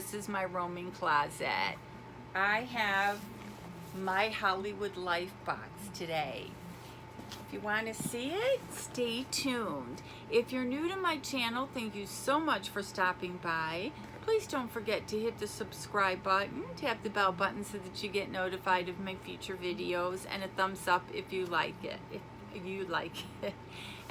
this is my roaming closet. I have my Hollywood Life box today. If you want to see it, stay tuned. If you're new to my channel, thank you so much for stopping by. Please don't forget to hit the subscribe button, tap the bell button so that you get notified of my future videos, and a thumbs up if you like it.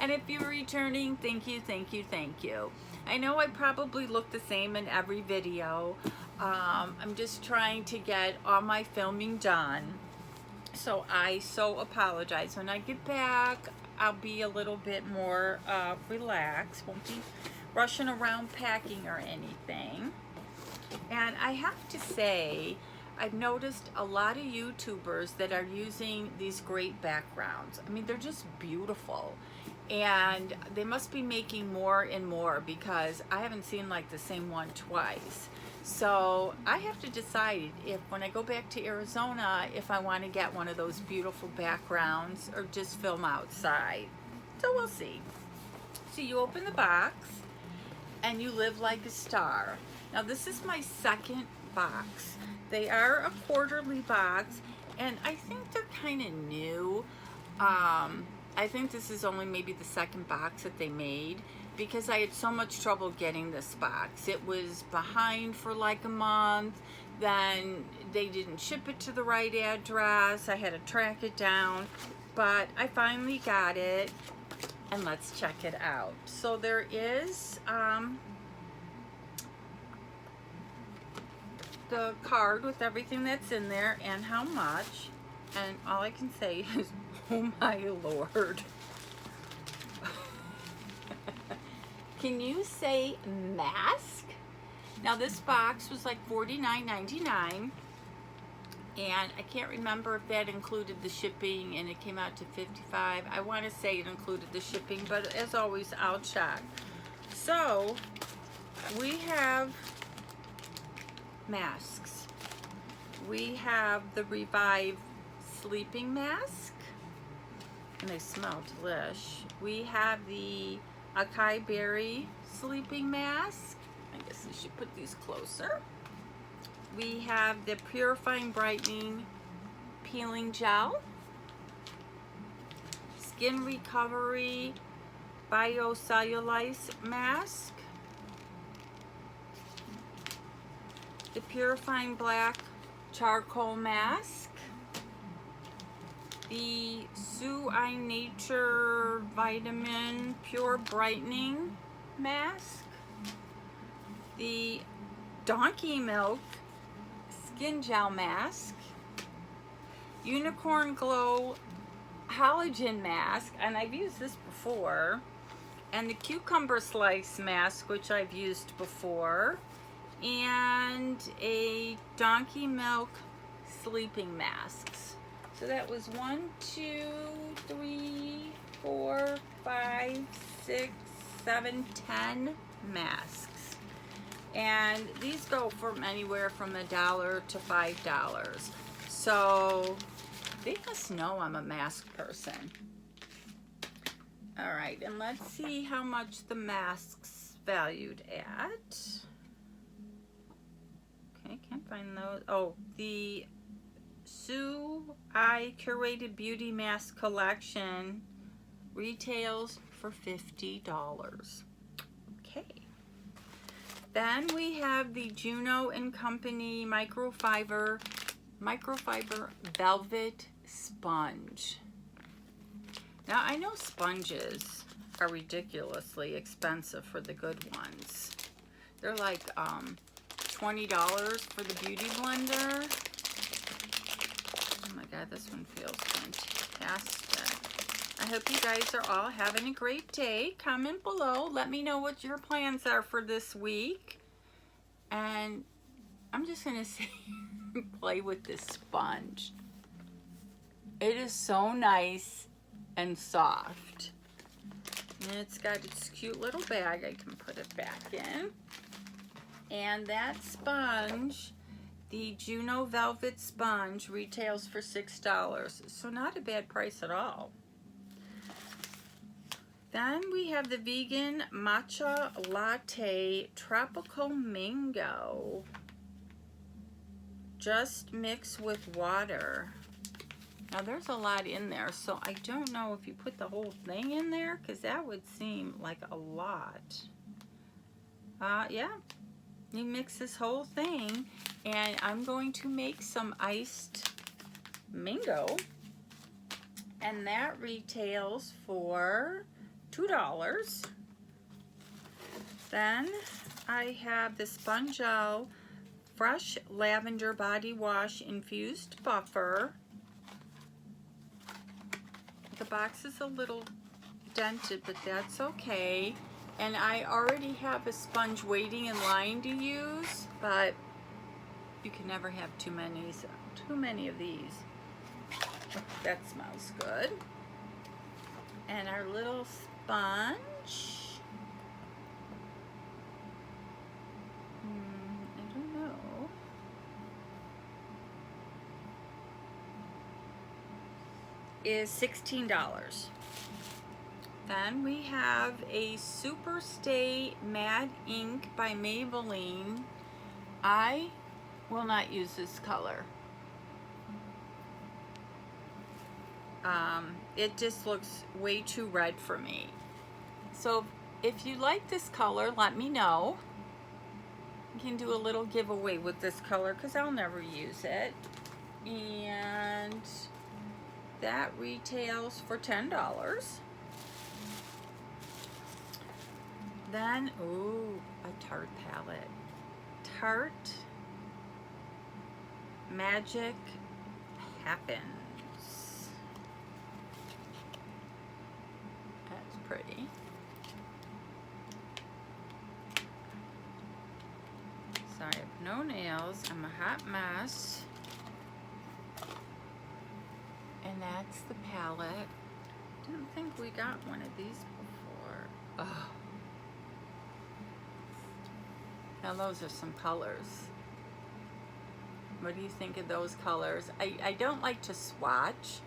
And if you're returning, thank you, thank you, thank you. I know I probably look the same in every video. I'm just trying to get all my filming done. So I apologize. When I get back, I'll be a little bit more relaxed. Won't be rushing around packing or anything. And I have to say, I've noticed a lot of YouTubers that are using these great backgrounds. I mean, they're just beautiful. And they must be making more and more, because I haven't seen like the same one twice. So I have to decide if, when I go back to Arizona, if I want to get one of those beautiful backgrounds or just film outside. So we'll see. So you open the box and you live like a star. Now this is my second box. They are a quarterly box, and I think they're kind of new. I think this is only maybe the second box that they made, because I had so much trouble getting this box. It was behind for like a month, then they didn't ship it to the right address. I had to track it down, but I finally got it, and let's check it out. So there is the card with everything that's in there and how much, and all I can say is, oh my Lord. Can you say mask? Now this box was like $49.99, and I can't remember if that included the shipping, and it came out to $55. I want to say it included the shipping, but as always, I'll check. So we have masks. We have the Revive sleeping mask, and they smell delish. We have the acai berry sleeping mask. I guess I should put these closer. We have the purifying brightening peeling gel, skin recovery biocellulose mask, the purifying black charcoal mask, the Sue I Nature Vitamin Pure Brightening Mask, the Donkey Milk Skin Gel Mask, Unicorn Glow Halogen Mask, and I've used this before, and the Cucumber Slice Mask, which I've used before, and a Donkey Milk Sleeping Masks. So that was 1, 2, 3, 4, 5, 6, 7, 10 masks. And these go from anywhere from $1 to $5. So they must know I'm a mask person. All right, and let's see how much the masks valued at. Okay, can't find those. Oh, the Sue I Curated Beauty Mask Collection retails for $50. Okay. Then we have the Juno & Company microfiber velvet sponge. Now I know sponges are ridiculously expensive for the good ones. They're like $20 for the beauty blender. Oh my God, this one feels fantastic. I hope you guys are all having a great day. Comment below. Let me know what your plans are for this week. And I'm just going to say, play with this sponge. It is so nice and soft. And it's got its cute little bag. I can put it back in. And that sponge, the Juno Velvet Sponge, retails for $6. So not a bad price at all. Then we have the vegan matcha latte tropical mango. Just mix with water. Now there's a lot in there, so I don't know if you put the whole thing in there, because that would seem like a lot. Yeah, you mix this whole thing, and I'm going to make some iced mango, and that retails for $2. Then I have the Spongel Fresh Lavender Body Wash Infused Buffer. The box is a little dented, but that's okay. And I already have a sponge waiting in line to use, but you can never have too many of these. That smells good. And our little sponge. I don't know. Is $16. Then we have a Super Stay Matte Ink by Maybelline. I will not use this color. It just looks way too red for me. So if you like this color, let me know. You can do a little giveaway with this color because I'll never use it. And that retails for $10. Then, ooh, a Tarte palette. Tarte Magic Happens. That's pretty. Sorry, I have no nails. I'm a hot mess. And that's the palette. Didn't think we got one of these before. Oh. Now those are some colors. What do you think of those colors? I don't like to swatch,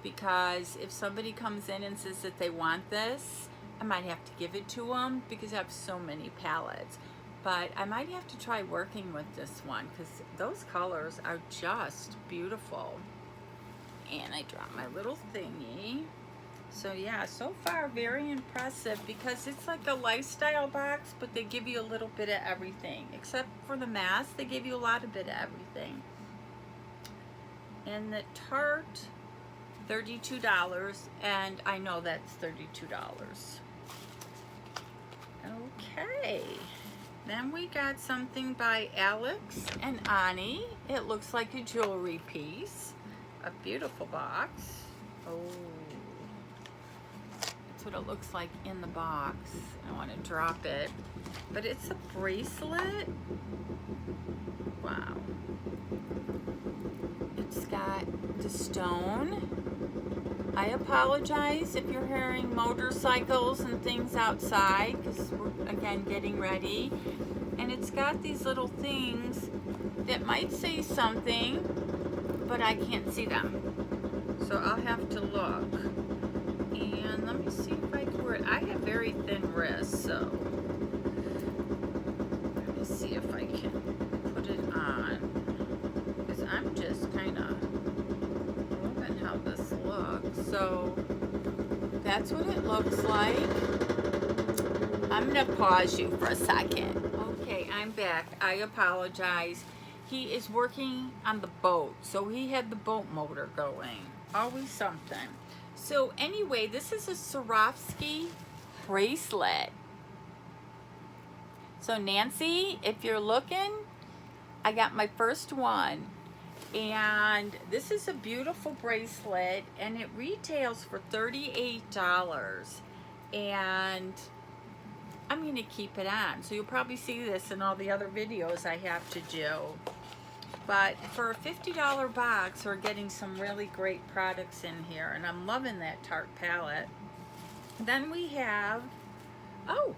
because if somebody comes in and says that they want this, I might have to give it to them because I have so many palettes. But I might have to try working with this one because those colors are just beautiful. And I dropped my little thingy. So yeah, so far very impressive, because it's like a lifestyle box, but they give you a little bit of everything. Except for the mask, they give you a lot of bit of everything. And the Tarte, $32, and I know that's $32. Okay, then we got something by Alex and Ani. It looks like a jewelry piece. A beautiful box. Oh, that's what it looks like in the box. I want to drop it, but it's a bracelet. Wow. It's got the stone. I apologize if you're hearing motorcycles and things outside, because we're again getting ready. And it's got these little things that might say something, but I can't see them, so I'll have to look. And let me see if I can wear it. I have very thin wrists, so let me see if I can put it on, because I'm just kind of loving how this looks. So that's what it looks like. I'm gonna pause you for a second. Okay, I'm back. I apologize. He is working on the boat, so he had the boat motor going. Always something. So anyway, this is a Swarovski bracelet. So Nancy, if you're looking, I got my first one. And this is a beautiful bracelet, and it retails for $38. And I'm gonna keep it on. So you'll probably see this in all the other videos I have to do. But for a $50 box, we're getting some really great products in here, and I'm loving that Tarte palette. Then we have, oh,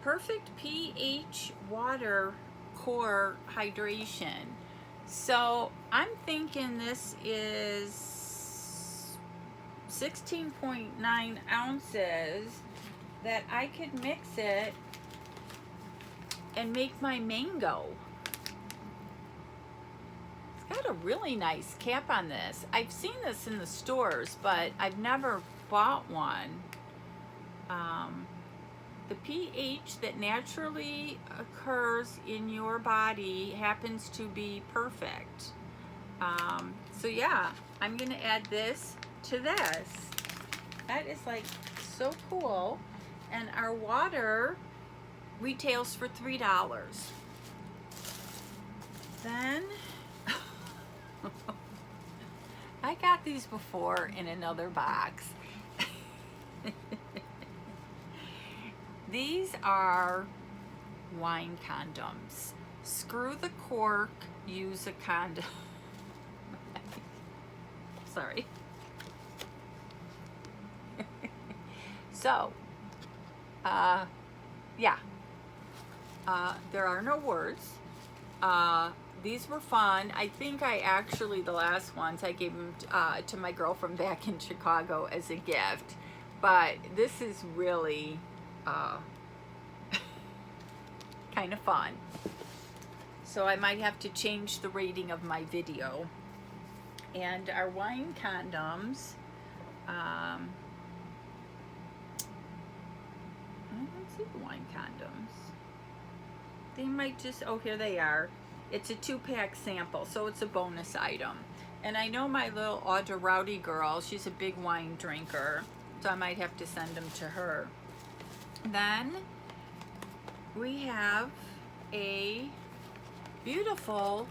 Perfect pH Water Core Hydration. So I'm thinking this is 16.9 ounces that I could mix it and make my mango. It's got a really nice cap on this. I've seen this in the stores, but I've never bought one. The pH that naturally occurs in your body happens to be perfect. So yeah, I'm gonna add this to this. That is like so cool. And our water retails for $3. Then I got these before in another box. These are wine condoms. Screw the cork, use a condom. Sorry. So, yeah. There are no words. These were fun. I think I actually, the last ones, I gave them to my girlfriend back in Chicago as a gift. But this is really kind of fun. So I might have to change the rating of my video. And our wine condoms, I don't see the wine condoms. They might just, oh, here they are. It's a 2-pack sample, so it's a bonus item. And I know my little Audra Rowdy girl, she's a big wine drinker, so I might have to send them to her. Then we have a beautiful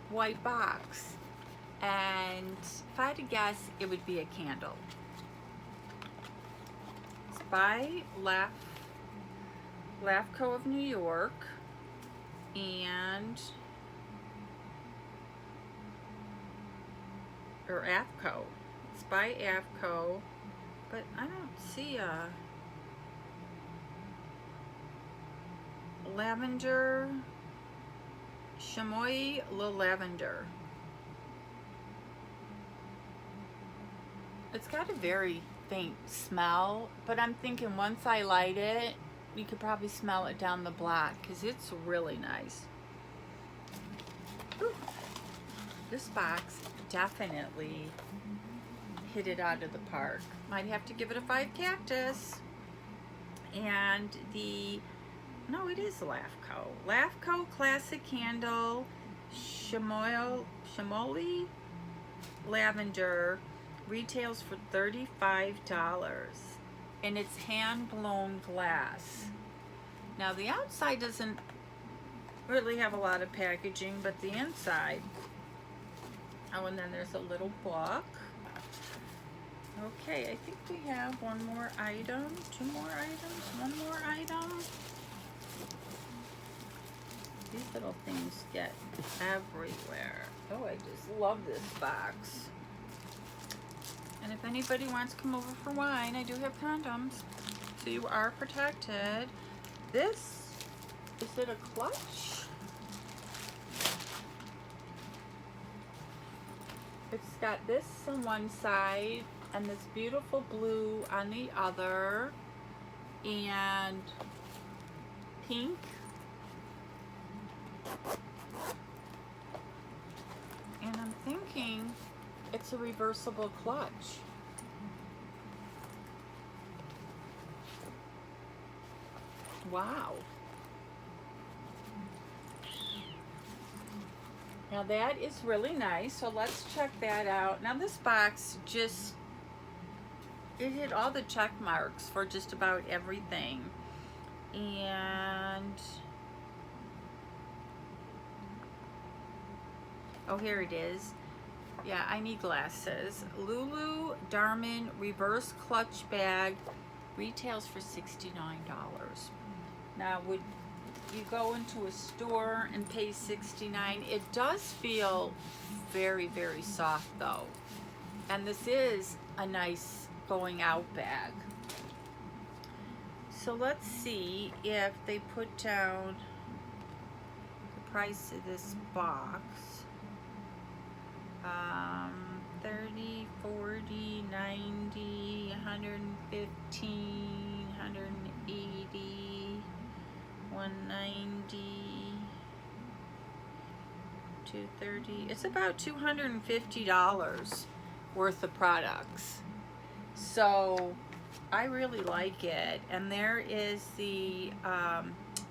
white box. And if I had to guess, it would be a candle. It's by LAFCO of New York. Or AFCO. It's by AFCO. But I don't see a lavender, chamois le lavender. It's got a very faint smell, but I'm thinking once I light it, you could probably smell it down the block because it's really nice. Ooh. This box definitely hit it out of the park. Might have to give it a 5 cactus. And no, it is LAFCO. LAFCO Classic Candle Chamois Lavender retails for $35. And it's hand-blown glass. Now the outside doesn't really have a lot of packaging, but the inside. Oh, and then there's a little book. Okay, I think we have one more item, 2 more items, 1 more item. These little things get everywhere. Oh, I just love this box. And if anybody wants to come over for wine, I do have condoms, so you are protected. This, is it a clutch? It's got this on one side and this beautiful blue on the other, and pink. And I'm thinking it's a reversible clutch. Wow. Now that is really nice, so let's check that out. Now this box just, it hit all the check marks for just about everything. And oh, here it is. Yeah, I need glasses. Lulu Darman reverse clutch bag retails for $69. Now, would you go into a store and pay $69? It does feel very, very soft though. And this is a nice going out bag. So let's see if they put down the price of this box. 30, 40, 90, 115, 180, 190, 230. It's about $250 worth of products. So I really like it. And there is the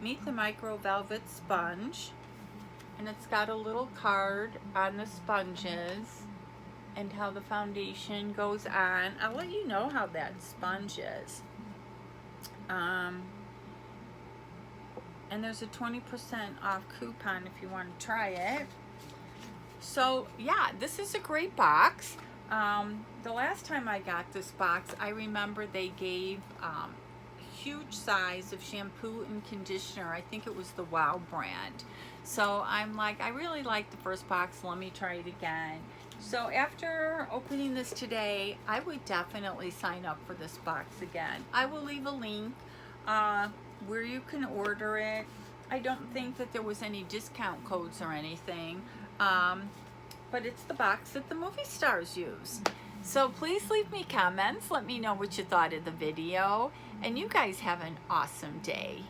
Meet the Micro Velvet Sponge. And it's got a little card on the sponges and how the foundation goes on. I'll let you know how that sponge is. And there's a 20% off coupon if you want to try it. So yeah, this is a great box. The last time I got this box, I remember they gave huge size of shampoo and conditioner. I think it was the Wow brand. So I'm like, I really like the first box. Let me try it again. So after opening this today, I would definitely sign up for this box again. I will leave a link where you can order it. I don't think that there was any discount codes or anything, but it's the box that the movie stars use. So please leave me comments. Let me know what you thought of the video, and you guys have an awesome day.